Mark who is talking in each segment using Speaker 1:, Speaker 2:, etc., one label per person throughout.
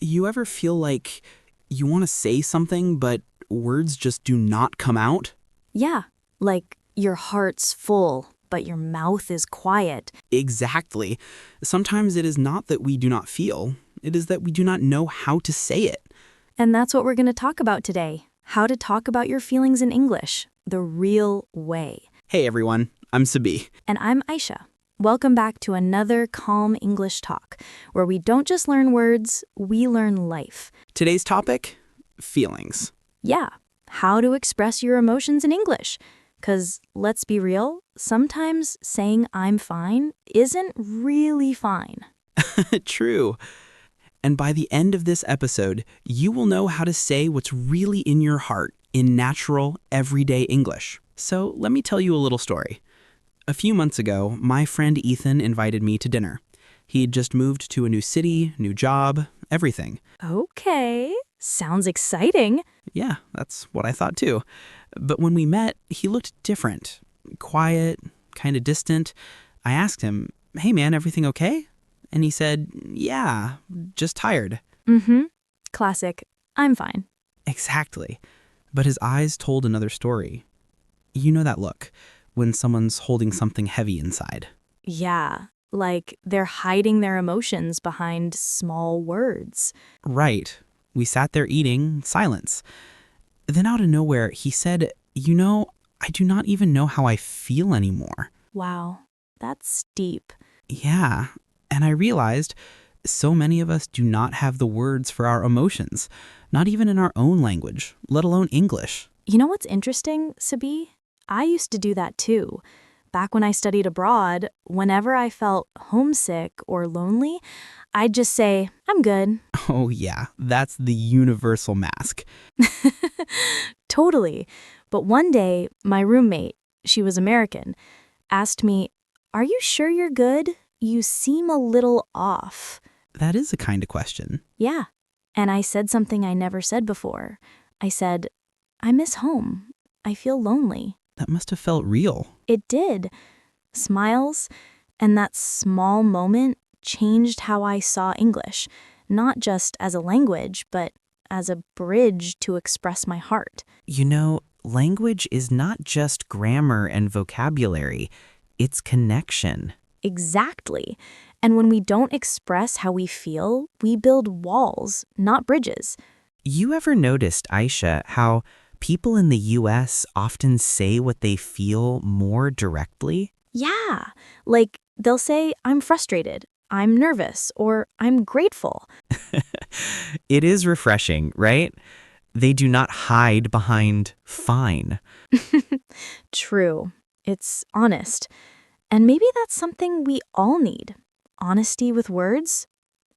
Speaker 1: You ever feel like you want to say something, but words just do not come out?
Speaker 2: Yeah, like your heart's full, but your mouth is quiet.
Speaker 1: Exactly. Sometimes it is not that we do not feel, it is that we do not know how to say it.
Speaker 2: And that's what we're going to talk about today. How to talk about your feelings in English, the real way.
Speaker 1: Hey everyone, I'm Sabi.
Speaker 2: And I'm Aisha. Welcome back to another Calm English Talk, where we don't just learn words, we learn life.
Speaker 1: Today's topic, feelings.
Speaker 2: Yeah, how to express your emotions in English. 'Cause let's be real, sometimes saying I'm fine isn't really fine.
Speaker 1: True. And by the end of this episode, you will know how to say what's really in your heart in natural, everyday English. So let me tell you a little story. A few months ago, my friend Ethan invited me to dinner. He'd just moved to a new city, new job, everything.
Speaker 2: Okay, sounds exciting.
Speaker 1: Yeah, that's what I thought too. But when we met, he looked different. Quiet, kind of distant. I asked him, "Hey man, everything okay?" And he said, "Yeah, just tired."
Speaker 2: Classic, I'm fine.
Speaker 1: Exactly. But his eyes told another story. You know that look, when someone's holding something heavy inside.
Speaker 2: Yeah, like they're hiding their emotions behind small words.
Speaker 1: Right. We sat there eating, silence. Then out of nowhere, he said, I do not even know how I feel anymore.
Speaker 2: Wow, that's deep.
Speaker 1: Yeah. And I realized so many of us do not have the words for our emotions, not even in our own language, let alone English.
Speaker 2: You know what's interesting, Sabi? I used to do that too. Back when I studied abroad, whenever I felt homesick or lonely, I'd just say, I'm good.
Speaker 1: Oh yeah, that's the universal mask.
Speaker 2: Totally. But one day, my roommate, she was American, asked me, Are you sure you're good? You seem a little off.
Speaker 1: That is a kind of question.
Speaker 2: Yeah. And I said something I never said before. I said, I miss home. I feel lonely.
Speaker 1: That must have felt real.
Speaker 2: It did. Smiles, and that small moment changed how I saw English, not just as a language, but as a bridge to express my heart.
Speaker 1: Language is not just grammar and vocabulary, it's connection.
Speaker 2: Exactly. And when we don't express how we feel, we build walls, not bridges.
Speaker 3: You ever noticed, Aisha, how people in the US often say what they feel more directly?
Speaker 2: Yeah, like they'll say, I'm frustrated, I'm nervous, or I'm grateful.
Speaker 3: It is refreshing, right? They do not hide behind fine.
Speaker 2: True. It's honest. And maybe that's something we all need. Honesty with words,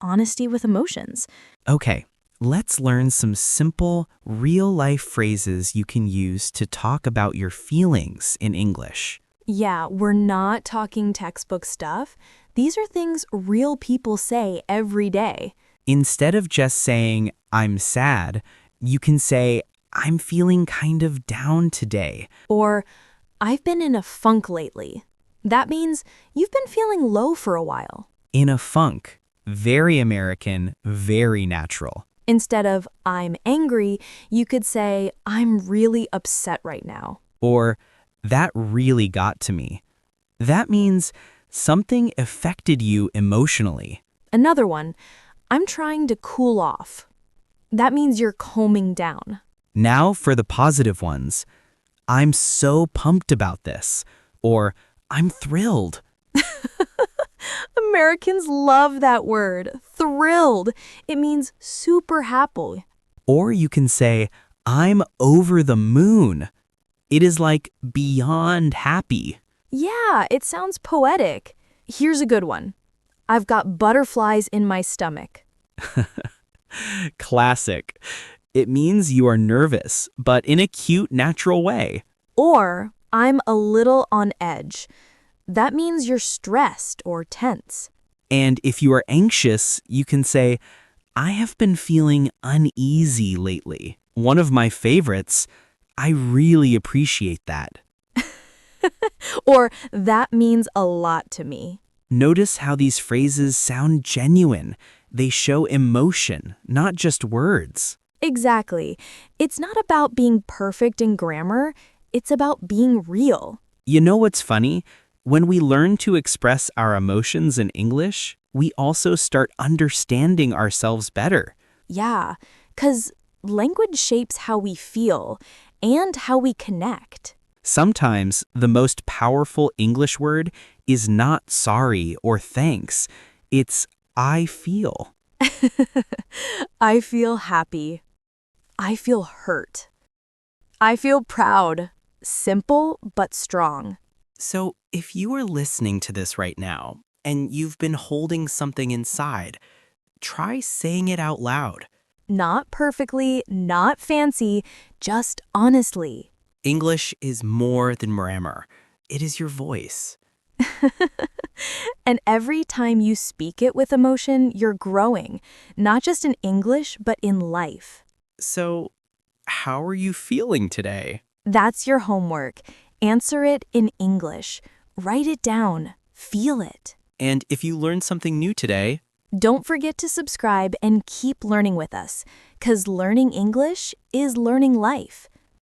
Speaker 2: honesty with emotions.
Speaker 3: Okay, let's learn some simple, real-life phrases you can use to talk about your feelings in English.
Speaker 4: Yeah, we're not talking textbook stuff. These are things real people say every day.
Speaker 3: Instead of just saying, I'm sad, you can say, I'm feeling kind of down today.
Speaker 4: Or, I've been in a funk lately. That means you've been feeling low for a while.
Speaker 3: In a funk. Very American, very natural.
Speaker 4: Instead of, I'm angry, you could say, I'm really upset right now.
Speaker 3: Or, that really got to me. That means something affected you emotionally.
Speaker 4: Another one, I'm trying to cool off. That means you're calming down.
Speaker 3: Now for the positive ones. I'm so pumped about this. Or, I'm thrilled.
Speaker 4: Americans love that word, thrilled. It means super happy.
Speaker 3: Or you can say, I'm over the moon. It is like beyond happy.
Speaker 4: Yeah, it sounds poetic. Here's a good one. I've got butterflies in my stomach.
Speaker 3: Classic. It means you are nervous, but in a cute, natural way.
Speaker 4: Or, I'm a little on edge. That means you're stressed or tense.
Speaker 3: And if you are anxious, you can say, I have been feeling uneasy lately. One of my favorites. I really appreciate that.
Speaker 4: Or, that means a lot to me.
Speaker 3: Notice how these phrases sound genuine. They show emotion, not just words.
Speaker 4: Exactly. It's not about being perfect in grammar, it's about being real.
Speaker 3: You know what's funny? When we learn to express our emotions in English, we also start understanding ourselves better.
Speaker 4: Yeah, 'cause language shapes how we feel and how we connect.
Speaker 3: Sometimes the most powerful English word is not sorry or thanks. It's I feel.
Speaker 4: I feel happy. I feel hurt. I feel proud. Simple but strong.
Speaker 1: So, if you are listening to this right now and you've been holding something inside, try saying it out loud.
Speaker 4: Not perfectly, not fancy, just honestly.
Speaker 1: English is more than grammar. It is your voice.
Speaker 4: And every time you speak it with emotion, you're growing, not just in English, but in life.
Speaker 1: So, how are you feeling today?
Speaker 4: That's your homework. Answer it in English. Write it down. Feel it.
Speaker 1: And if you learned something new today,
Speaker 4: Don't forget to subscribe and keep learning with us, because learning English is learning life.